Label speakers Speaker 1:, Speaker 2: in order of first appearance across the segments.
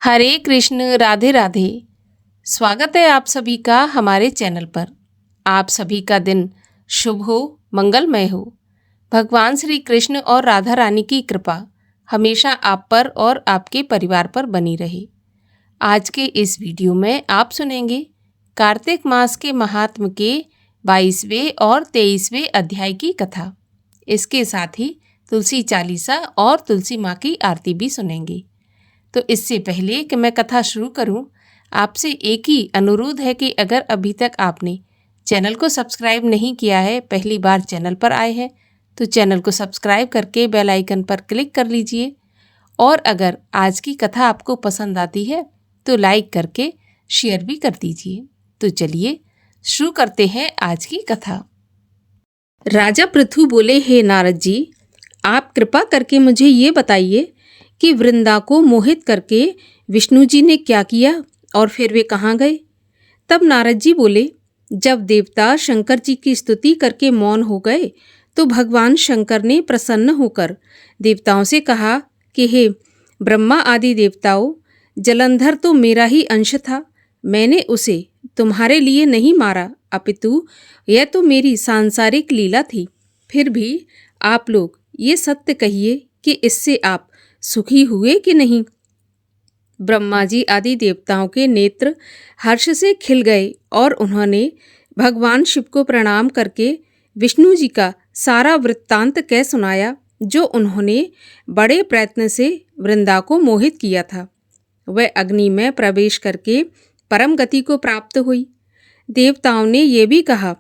Speaker 1: हरे कृष्ण राधे राधे। स्वागत है आप सभी का हमारे चैनल पर। आप सभी का दिन शुभ हो, मंगलमय हो। भगवान श्री कृष्ण और राधा रानी की कृपा हमेशा आप पर और आपके परिवार पर बनी रहे। आज के इस वीडियो में आप सुनेंगे कार्तिक मास के महात्म के 22वें और 23वें अध्याय की कथा। इसके साथ ही तुलसी चालीसा और तुलसी माँ की आरती भी सुनेंगे। तो इससे पहले कि मैं कथा शुरू करूं, आपसे एक ही अनुरोध है कि अगर अभी तक आपने चैनल को सब्सक्राइब नहीं किया है, पहली बार चैनल पर आए हैं, तो चैनल को सब्सक्राइब करके बेल आइकन पर क्लिक कर लीजिए। और अगर आज की कथा आपको पसंद आती है तो लाइक करके शेयर भी कर दीजिए। तो चलिए शुरू करते हैं आज की कथा। राजा पृथु बोले, हे नारद जी, आप कृपा करके मुझे ये बताइए कि वृंदा को मोहित करके विष्णु जी ने क्या किया और फिर वे कहाँ गए। तब नारद जी बोले, जब देवता शंकर जी की स्तुति करके मौन हो गए तो भगवान शंकर ने प्रसन्न होकर देवताओं से कहा कि हे ब्रह्मा आदि देवताओं, जलंधर तो मेरा ही अंश था। मैंने उसे तुम्हारे लिए नहीं मारा, अपितु यह तो मेरी सांसारिक लीला थी। फिर भी आप लोग ये सत्य कहिए कि इससे आप सुखी हुए कि नहीं। ब्रह्मा जी आदि देवताओं के नेत्र हर्ष से खिल गए और उन्होंने भगवान शिव को प्रणाम करके विष्णु जी का सारा वृत्तांत कह सुनाया, जो उन्होंने बड़े प्रयत्न से वृंदा को मोहित किया था। वह अग्नि में प्रवेश करके परम गति को प्राप्त हुई। देवताओं ने ये भी कहा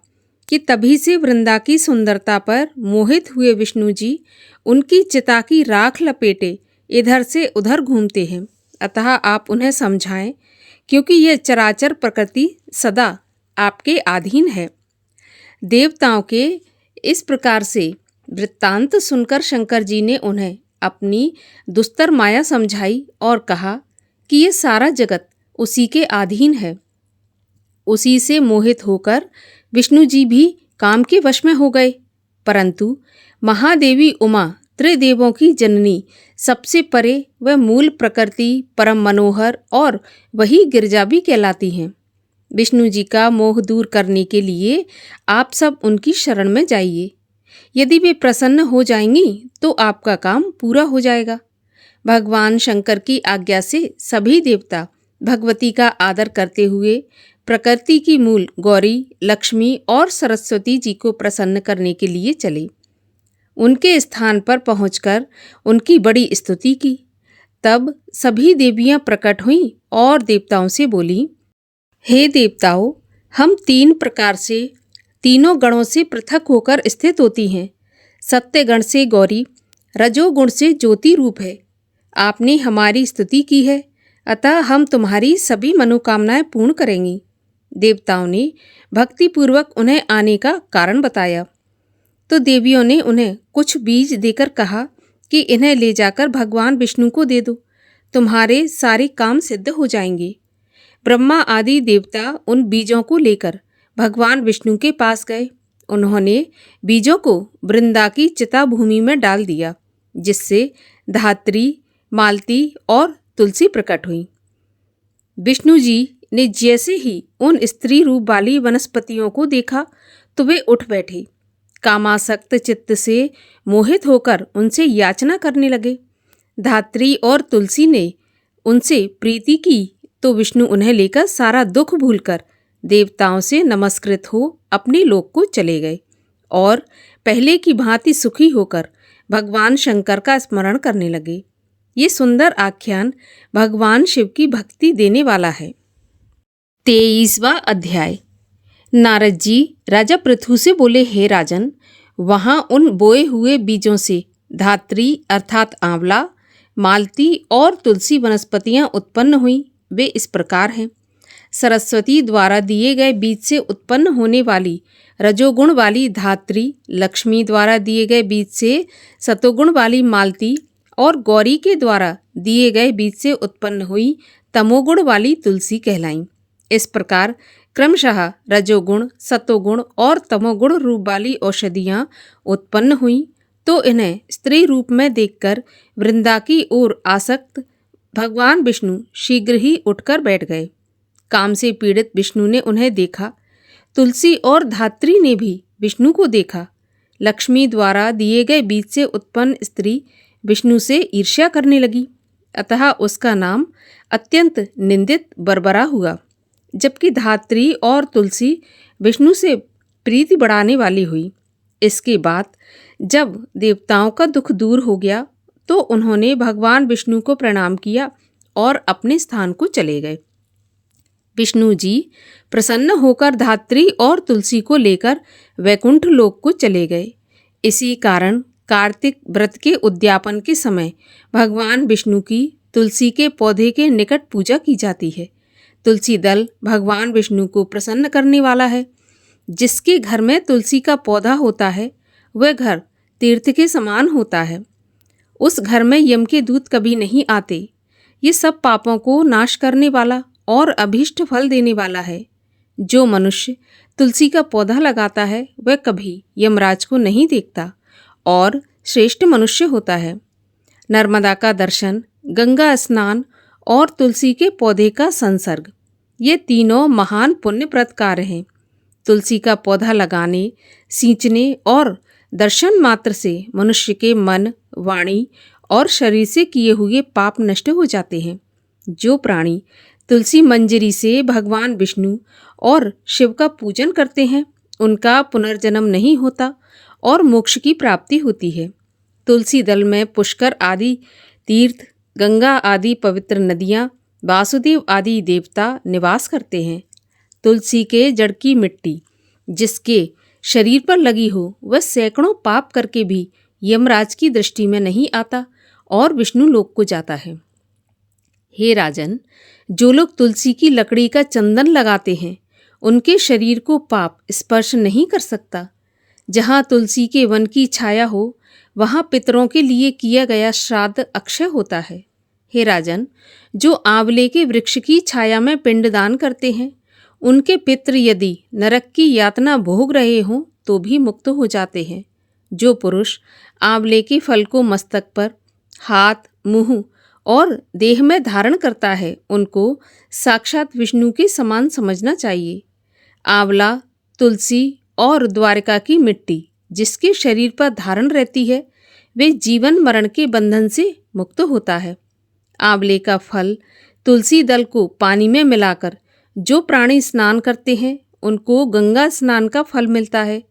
Speaker 1: कि तभी से वृंदा की सुंदरता पर मोहित हुए विष्णु जी उनकी चिता की राख लपेटे इधर से उधर घूमते हैं। अतः आप उन्हें समझाएं, क्योंकि यह चराचर प्रकृति सदा आपके अधीन है। देवताओं के इस प्रकार से वृत्तांत सुनकर शंकर जी ने उन्हें अपनी दुस्तर माया समझाई और कहा कि यह सारा जगत उसी के अधीन है। उसी से मोहित होकर विष्णु जी भी काम के वश में हो गए। परंतु महादेवी उमा त्रिदेवों की जननी, सबसे परे वह मूल प्रकृति परम मनोहर और वही गिरजा भी कहलाती हैं। विष्णु जी का मोह दूर करने के लिए आप सब उनकी शरण में जाइए। यदि वे प्रसन्न हो जाएंगी तो आपका काम पूरा हो जाएगा। भगवान शंकर की आज्ञा से सभी देवता भगवती का आदर करते हुए प्रकृति की मूल गौरी, लक्ष्मी और सरस्वती जी को प्रसन्न करने के लिए चले। उनके स्थान पर पहुंचकर उनकी बड़ी स्तुति की। तब सभी देवियां प्रकट हुईं और देवताओं से बोली, हे देवताओं, हम 3 प्रकार से तीनों गणों से पृथक होकर स्थित होती हैं। सत्य गण से गौरी, रजोगुण से ज्योति रूप है। आपने हमारी स्तुति की है, अतः हम तुम्हारी सभी मनोकामनाएं पूर्ण करेंगी। देवताओं ने भक्तिपूर्वक उन्हें आने का कारण बताया। तो देवियों ने उन्हें कुछ बीज देकर कहा कि इन्हें ले जाकर भगवान विष्णु को दे दो, तुम्हारे सारे काम सिद्ध हो जाएंगे। ब्रह्मा आदि देवता उन बीजों को लेकर भगवान विष्णु के पास गए। उन्होंने बीजों को वृंदा की चिता भूमि में डाल दिया, जिससे धात्री, मालती और तुलसी प्रकट हुई। विष्णु जी ने जैसे ही उन स्त्री रूप वाली वनस्पतियों को देखा तो वे उठ बैठे। कामासक्त चित्त से मोहित होकर उनसे याचना करने लगे। धात्री और तुलसी ने उनसे प्रीति की तो विष्णु उन्हें लेकर सारा दुख भूलकर देवताओं से नमस्कृत हो अपने लोक को चले गए और पहले की भांति सुखी होकर भगवान शंकर का स्मरण करने लगे। ये सुंदर आख्यान भगवान शिव की भक्ति देने वाला है। 23वां अध्याय। नारद जी राजा पृथु से बोले, हे राजन, वहाँ उन बोए हुए बीजों से धात्री अर्थात आंवला, मालती और तुलसी वनस्पतियाँ उत्पन्न हुई। वे इस प्रकार हैं। सरस्वती द्वारा दिए गए बीज से उत्पन्न होने वाली रजोगुण वाली धात्री, लक्ष्मी द्वारा दिए गए बीज से सतोगुण वाली मालती और गौरी के द्वारा दिए गए बीज से उत्पन्न हुई तमोगुण वाली तुलसी कहलाईं। इस प्रकार क्रमशः रजोगुण, सतोगुण और तमोगुण रूप वाली औषधियाँ उत्पन्न हुईं। तो इन्हें स्त्री रूप में देखकर वृंदा की ओर आसक्त भगवान विष्णु शीघ्र ही उठकर बैठ गए। काम से पीड़ित विष्णु ने उन्हें देखा। तुलसी और धात्री ने भी विष्णु को देखा। लक्ष्मी द्वारा दिए गए बीज से उत्पन्न स्त्री विष्णु से ईर्ष्या करने लगी, अतः उसका नाम अत्यंत निंदित बरबरा हुआ। जबकि धात्री और तुलसी विष्णु से प्रीति बढ़ाने वाली हुई। इसके बाद जब देवताओं का दुख दूर हो गया तो उन्होंने भगवान विष्णु को प्रणाम किया और अपने स्थान को चले गए। विष्णु जी प्रसन्न होकर धात्री और तुलसी को लेकर वैकुंठ लोक को चले गए। इसी कारण कार्तिक व्रत के उद्यापन के समय भगवान विष्णु की तुलसी के पौधे के निकट पूजा की जाती है। तुलसी दल भगवान विष्णु को प्रसन्न करने वाला है। जिसके घर में तुलसी का पौधा होता है वह घर तीर्थ के समान होता है। उस घर में यम के दूत कभी नहीं आते। ये सब पापों को नाश करने वाला और अभीष्ट फल देने वाला है। जो मनुष्य तुलसी का पौधा लगाता है वह कभी यमराज को नहीं देखता और श्रेष्ठ मनुष्य होता है। नर्मदा का दर्शन, गंगा स्नान और तुलसी के पौधे का संसर्ग, ये तीनों महान पुण्यप्रद कार्य हैं। तुलसी का पौधा लगाने, सींचने और दर्शन मात्र से मनुष्य के मन, वाणी और शरीर से किए हुए पाप नष्ट हो जाते हैं। जो प्राणी तुलसी मंजरी से भगवान विष्णु और शिव का पूजन करते हैं उनका पुनर्जन्म नहीं होता और मोक्ष की प्राप्ति होती है। तुलसी दल में पुष्कर आदि तीर्थ, गंगा आदि पवित्र नदियाँ, वासुदेव आदि देवता निवास करते हैं। तुलसी के जड़ की मिट्टी जिसके शरीर पर लगी हो वह सैकड़ों पाप करके भी यमराज की दृष्टि में नहीं आता और विष्णु लोक को जाता है। हे राजन, जो लोग तुलसी की लकड़ी का चंदन लगाते हैं उनके शरीर को पाप स्पर्श नहीं कर सकता। जहाँ तुलसी के वन की छाया हो वहाँ पितरों के लिए किया गया श्राद्ध अक्षय होता है। हे राजन, जो आंवले के वृक्ष की छाया में पिंडदान करते हैं उनके पितृ यदि नरक की यातना भोग रहे हों तो भी मुक्त हो जाते हैं। जो पुरुष आंवले के फल को मस्तक पर, हाथ, मुंह और देह में धारण करता है उनको साक्षात विष्णु के समान समझना चाहिए। आंवला, तुलसी और द्वारका की मिट्टी जिसके शरीर पर धारण रहती है वे जीवन मरण के बंधन से मुक्त होता है। आंवले का फल, तुलसी दल को पानी में मिलाकर जो प्राणी स्नान करते हैं उनको गंगा स्नान का फल मिलता है।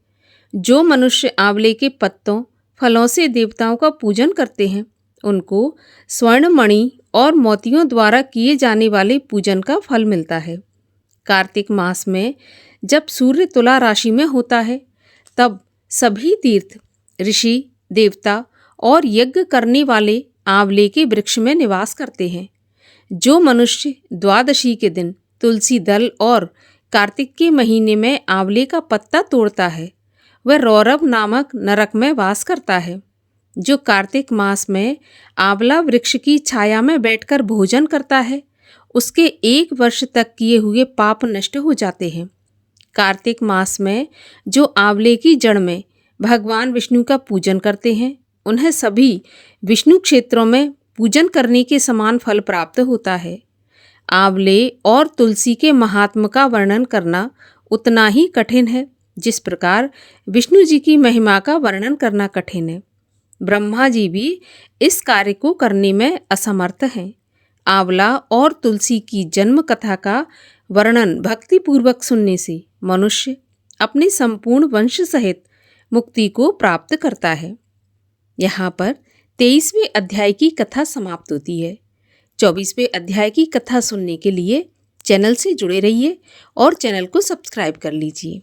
Speaker 1: जो मनुष्य आंवले के पत्तों, फलों से देवताओं का पूजन करते हैं उनको स्वर्ण मणि और मोतियों द्वारा किए जाने वाले पूजन का फल मिलता है। कार्तिक मास में जब सूर्य तुला राशि में होता है तब सभी तीर्थ, ऋषि, देवता और यज्ञ करने वाले आंवले के वृक्ष में निवास करते हैं। जो मनुष्य द्वादशी के दिन तुलसी दल और कार्तिक के महीने में आंवले का पत्ता तोड़ता है वह रौरव नामक नरक में वास करता है। जो कार्तिक मास में आंवला वृक्ष की छाया में बैठकर भोजन करता है उसके 1 वर्ष तक किए हुए पाप नष्ट हो जाते हैं। कार्तिक मास में जो आंवले की जड़ में भगवान विष्णु का पूजन करते हैं उन्हें सभी विष्णु क्षेत्रों में पूजन करने के समान फल प्राप्त होता है। आंवले और तुलसी के महात्म का वर्णन करना उतना ही कठिन है जिस प्रकार विष्णु जी की महिमा का वर्णन करना कठिन है। ब्रह्मा जी भी इस कार्य को करने में असमर्थ हैं। आंवला और तुलसी की जन्म कथा का वर्णन भक्तिपूर्वक सुनने से मनुष्य अपने संपूर्ण वंश सहित मुक्ति को प्राप्त करता है। यहाँ पर 23वें अध्याय की कथा समाप्त होती है। 24वें अध्याय की कथा सुनने के लिए चैनल से जुड़े रहिए और चैनल को सब्सक्राइब कर लीजिए।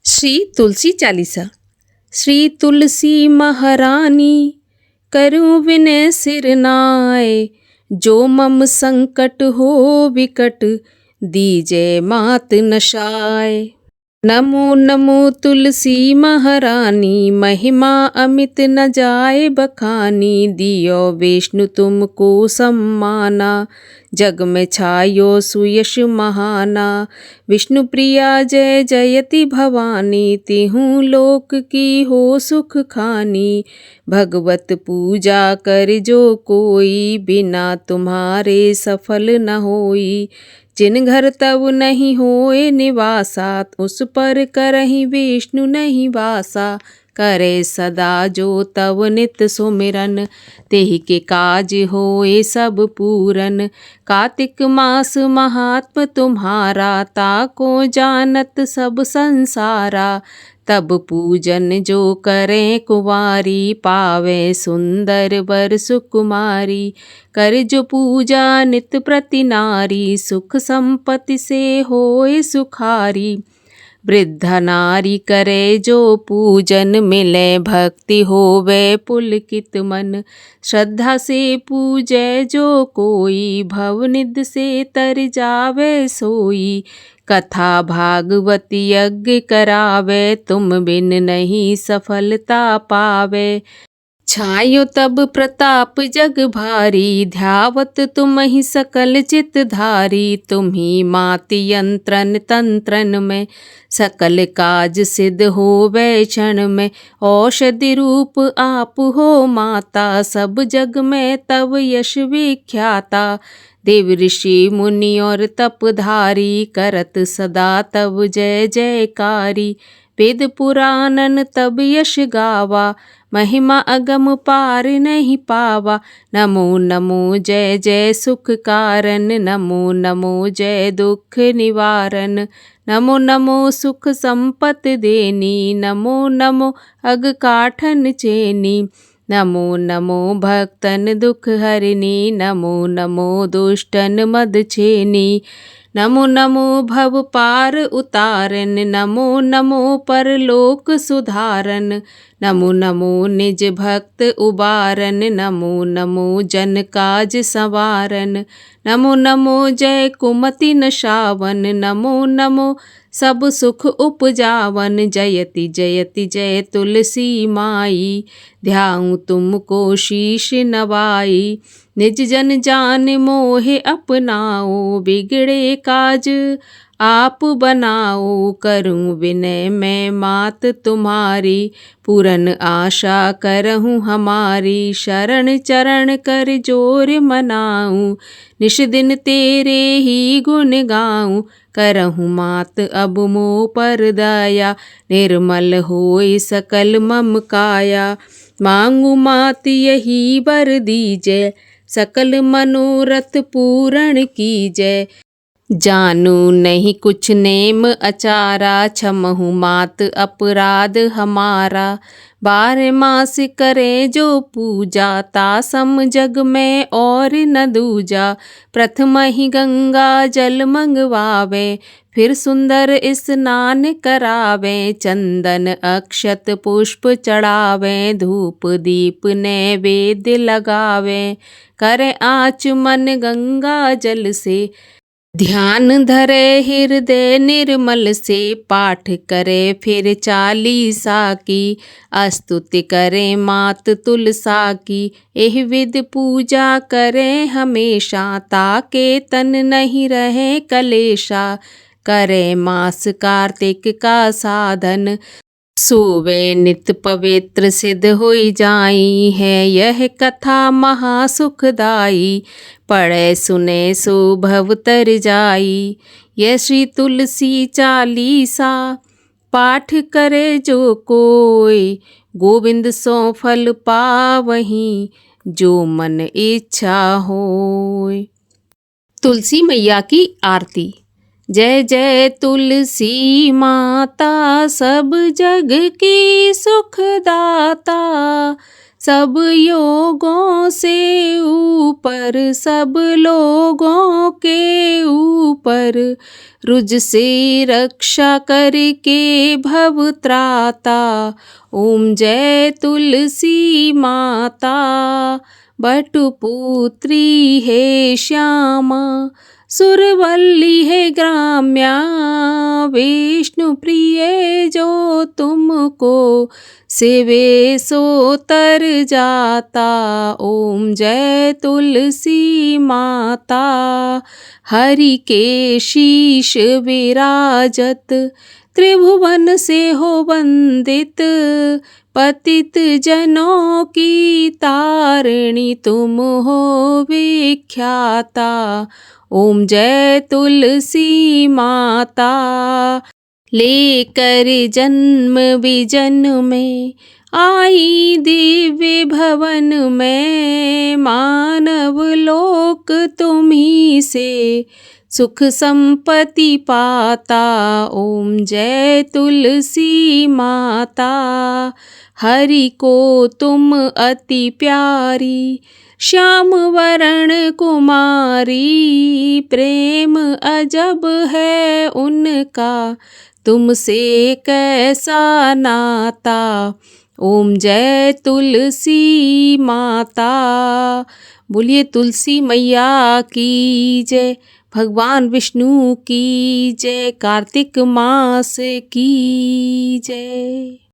Speaker 1: श्री तुलसी चालीसा। श्री तुलसी महारानी करूं विनय सिर नाय, जो मम संकट हो विकट दीजय मात नशाय। नमो नमो तुलसी महारानी, महिमा अमित न जाए बखानी, दियो विष्णु तुमको सम्माना, जग में छायो सुयश महाना। विष्णु प्रिया जय जयति भवानी, तिहूँ लोक की हो सुख खानी। भगवत पूजा कर जो कोई, बिना तुम्हारे सफल न होई। जिन घर तब नहीं होए निवासा, उस पर करहि विष्णु नहीं वासा। करे सदा जो तव नित सुमिरन, तेहि के काज होए सब पूरन। कार्तिक मास महात्म तुम्हारा, ताको जानत सब संसारा। तब पूजन जो करें कुंवारी, पावे सुंदर वर सुकुमारी। कर जो पूजा नित प्रति नारी, सुख संपत्ति से होए सुखारी। वृद्ध नारी करे जो पूजन, मिले भक्ति होवे पुलकित मन। श्रद्धा से पूजे जो कोई, भवनिध से तर जावे सोई। कथा भागवत यज्ञ करावे, तुम बिन नहीं सफलता पावे। छायो तब प्रताप जग भारी, ध्यावत तुम ही सकल चित धारी। तुम्ही माति यंत्रन तंत्रन में, सकल काज सिद्ध होवे क्षण में। औषधि रूप आप हो माता, सब जग में तब यश विख्याता। देव ऋषि मुनि और तपधारी, करत सदा तब जय जयकारी। वेद पुराणन तब यश गावा, महिमा अगम पार नहीं पावा। नमो नमो जय जय सुख कारण, नमो नमो जय दुख निवारण। नमो नमो सुख संपत्ति देनी, नमो नमो अग काठन चेनी। नमो नमो भक्तन दुख हरिनी, नमो नमो दुष्टन मद छेनी। नमो नमो भव पार उतारन, नमो नमो परलोक सुधारन। नमो नमो निज भक्त उबारन, नमो नमो जन काज संवारन। नमो नमो जय कुमति नशावन, नमो नमो सब सुख उपजावन। जयति जयति जय तुलसी माई, ध्याऊँ तुमको शीश नवाई। निज जन जान मोहे अपनाओ, बिगड़े काज आप बनाओ। करूँ विनय मैं मात तुम्हारी, पूरन आशा करहूँ हमारी। शरण चरण कर जोर मनाऊँ, निश दिन तेरे ही गुण गाऊँ। करहूँ मात अब मोह पर दया, निर्मल होय सकल मम काया। मांगू मात यही वर दीजय, सकल मनोरथ पूर्ण कीजय। जानू नहीं कुछ नेम अचारा, क्षमहु मात अपराध हमारा। बारह मास करे जो पूजा, तासम जग में और न दूजा। प्रथम ही गंगा जल मंगवावे, फिर सुंदर स्नान करावे। चंदन अक्षत पुष्प चढ़ावे, धूप दीप नैवेद्य लगावे। करे आचमन गंगा जल से, ध्यान धरे हृदय निर्मल से। पाठ करे फिर चालीसा की, स्तुति करे मात तुलसा की। एह विध पूजा करे हमेशा, ताके तन नहीं रहे कलेशा। करे मास कार्तिक का साधन, सोवे नित पवित्र सिद्ध होई जाई। है यह कथा महासुखदाई, पढ़े सुने सो भव तर जाई। यह श्री तुलसी चालीसा, पाठ करे जो कोई। गोविंद सो फल पावहीं, जो मन इच्छा होय। तुलसी मैया की आरती। जय जय तुलसी माता, सब जग की सुखदाता। सब योगों से ऊपर, सब लोगों के ऊपर। रुज से रक्षा करके भव त्राता, ओम जय तुलसी माता। बटुपुत्री हे श्यामा, सुरवल्ली है ग्राम्या, विष्णु प्रिय जो तुमको सेवे सो तर जाता। ओम जय तुलसी माता। हरि के शीश विराजत, त्रिभुवन से हो वंदित। पतित जनों की तारिणी तुम हो विख्याता। ओम जय तुलसी माता। लेकर जन्म विजन में आई दिव्य भवन में, मानव लोक तुम्ही से सुख संपत्ति पाता। ओम जय तुलसी माता। हरि को तुम अति प्यारी, श्याम वरण कुमारी। प्रेम अजब है उनका, तुमसे कैसा नाता। ओम जय तुलसी माता। बोलिए तुलसी मैया की जय, भगवान विष्णु की जय, कार्तिक मास की जय।